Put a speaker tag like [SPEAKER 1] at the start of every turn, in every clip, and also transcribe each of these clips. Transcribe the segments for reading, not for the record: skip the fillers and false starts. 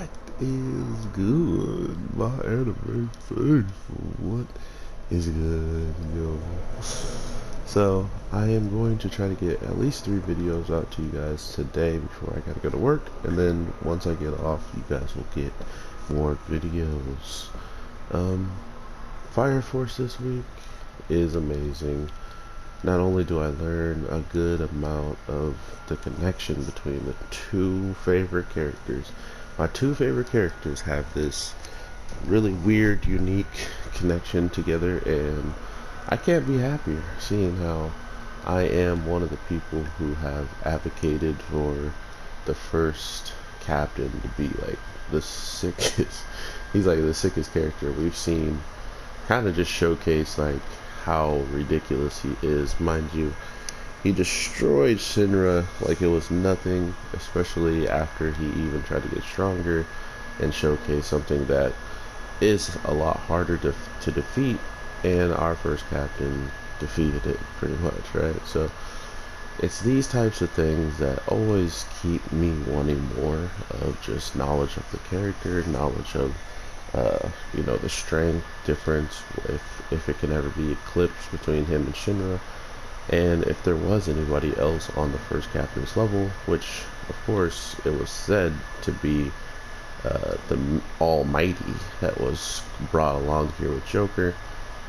[SPEAKER 1] What is good, my anime faithful? What is good, yo? So, I am going to try to get at least 3 videos out to you guys today before I gotta go to work, and then once I get off, you guys will get more videos. Um, Fire Force this week is amazing. Not only do I learn a good amount of the connection between the two favorite characters, my two favorite characters have this really weird, unique connection together, and I can't be happier seeing how I am one of the people who have advocated for the first captain to be like the sickest. He's like the sickest character we've seen, kind of just showcase like how ridiculous he is. Mind you, he destroyed Shinra like it was nothing, especially after he even tried to get stronger and showcase something that is a lot harder to defeat, and our first captain defeated it pretty much, right? So it's these types of things that always keep me wanting more of just knowledge of the character, knowledge of the strength difference, if it can ever be eclipsed between him and Shinra, and if there was anybody else on the first captain's level, which of course it was said to be the Almighty that was brought along here with Joker,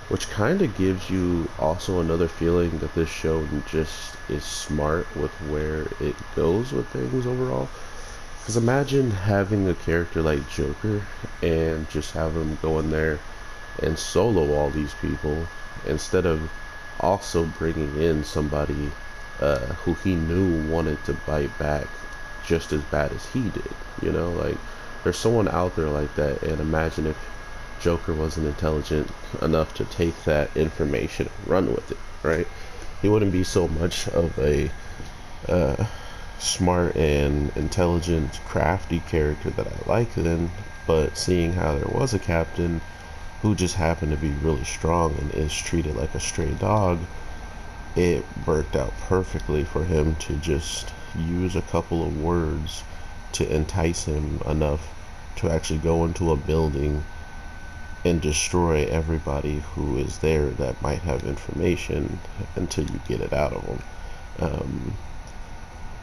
[SPEAKER 1] which kind of gives you also another feeling that this show just is smart with where it goes with things overall. Because imagine having a character like Joker and just have him go in there and solo all these people instead of also bringing in somebody who he knew wanted to bite back just as bad as he did. Like there's someone out there like that, and imagine if Joker wasn't intelligent enough to take that information and run with it, right? He wouldn't be so much of a smart and intelligent, crafty character that I like then, but seeing how there was a captain who just happened to be really strong and is treated like a stray dog, it worked out perfectly for him to just use a couple of words to entice him enough to actually go into a building and destroy everybody who is there that might have information until you get it out of them.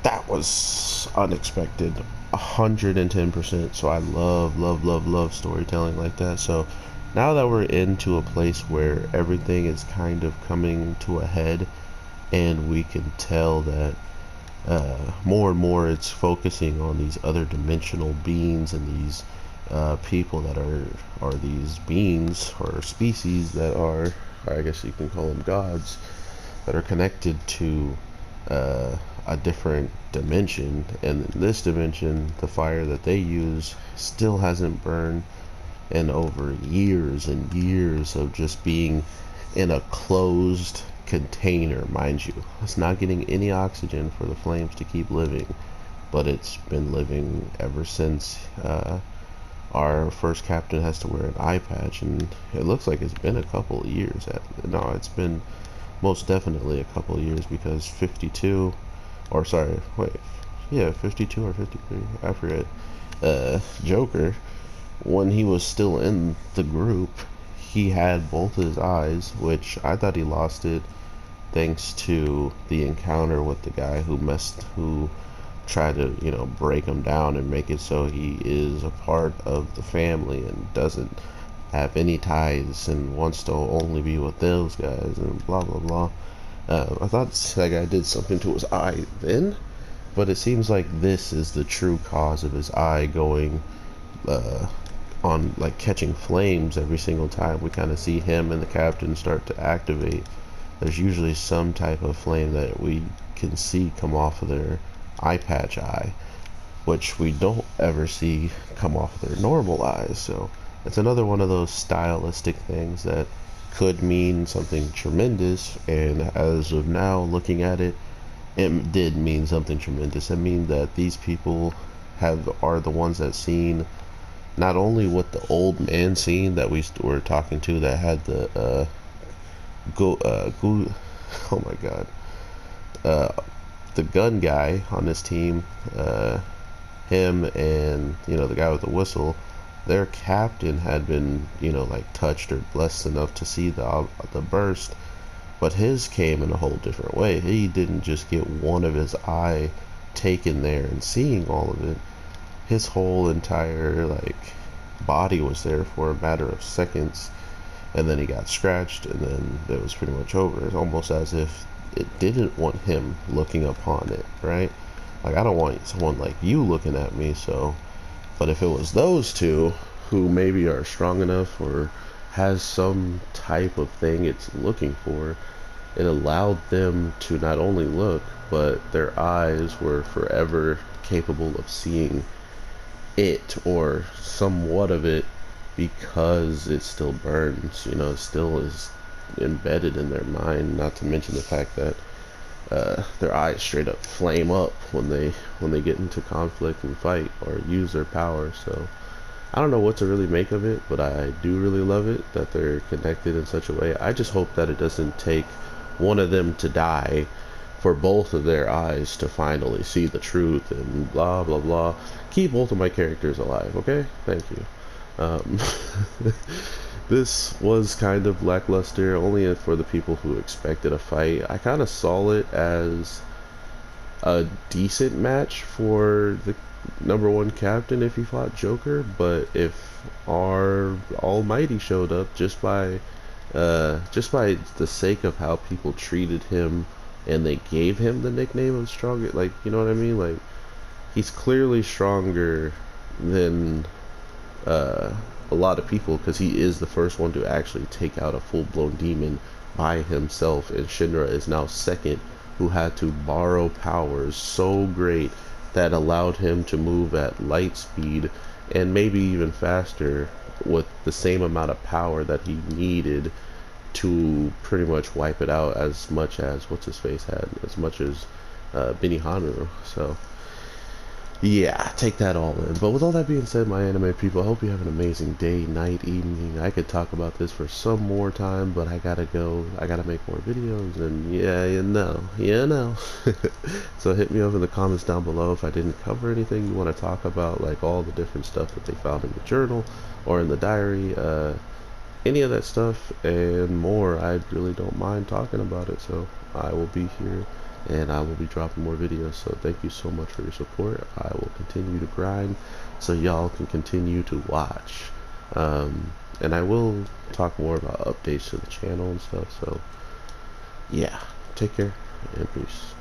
[SPEAKER 1] That was unexpected, 110%. So I love storytelling like that. So now that we're into a place where everything is kind of coming to a head, and we can tell that more and more it's focusing on these other dimensional beings and these people that are these beings or species that are, I guess you can call them gods, that are connected to a different dimension. And in this dimension, the fire that they use still hasn't burned in over years and years of just being in a closed container, mind you. It's not getting any oxygen for the flames to keep living, but it's been living ever since our first captain has to wear an eye patch, and it looks like it's been a couple of years. No, it's been most definitely a couple of years, because 52, or sorry, wait, yeah, 52 or 53, I forget, Joker, when he was still in the group, he had both his eyes, which I thought he lost it thanks to the encounter with the guy who tried to, break him down and make it so he is a part of the family and doesn't have any ties and wants to only be with those guys and blah blah blah. I thought that guy did something to his eye then, but it seems like this is the true cause of his eye going on, like catching flames every single time we kind of see him and the captain start to activate. There's usually some type of flame that we can see come off of their eye patch eye, which we don't ever see come off their normal eyes. So it's another one of those stylistic things that could mean something tremendous, and as of now looking at it, it did mean something tremendous. It means that these people are the ones that seen not only what the old man seen that we were talking to, that had the oh my god, the gun guy on this team, him and, you know, the guy with the whistle, their captain had been, you know, like touched or blessed enough to see the burst, but his came in a whole different way. He didn't just get one of his eye taken there and seeing all of it. His whole entire like body was there for a matter of seconds, and then he got scratched, and then it was pretty much over. It's almost as if it didn't want him looking upon it, right? Like, I don't want someone like you looking at me, so. But if it was those two who maybe are strong enough or has some type of thing it's looking for, it allowed them to not only look, but their eyes were forever capable of seeing it or somewhat of it, because it still burns, you know, it still is embedded in their mind. Not to mention the fact that their eyes straight up flame up when they get into conflict and fight or use their power. So I don't know what to really make of it, but I do really love it that they're connected in such a way. I just hope that it doesn't take one of them to die for both of their eyes to finally see the truth and blah blah blah. Keep both of my characters alive, okay? Thank you. Um, this was kind of lackluster, only for the people who expected a fight. I kind of saw it as a decent match for the #1 captain if he fought Joker, but if our Almighty showed up, just by the sake of how people treated him, and they gave him the nickname of stronger, like, you know what I mean? Like, he's clearly stronger than a lot of people, because he is the first one to actually take out a full-blown demon by himself, and Shinra is now second, who had to borrow powers so great that allowed him to move at light speed and maybe even faster with the same amount of power that he needed to pretty much wipe it out, as much as what's his face had, as much as Benihana. So yeah, take that all in. But with all that being said, my anime people, I hope you have an amazing day, night, evening. I could talk about this for some more time, but I gotta go. I gotta make more videos, and yeah, you know. So hit me up in the comments down below if I didn't cover anything you want to talk about, like all the different stuff that they found in the journal or in the diary. Any of that stuff and more, I really don't mind talking about it. So I will be here, and I will be dropping more videos. So thank you so much for your support. I will continue to grind so y'all can continue to watch, and I will talk more about updates to the channel and stuff. So yeah, take care and peace.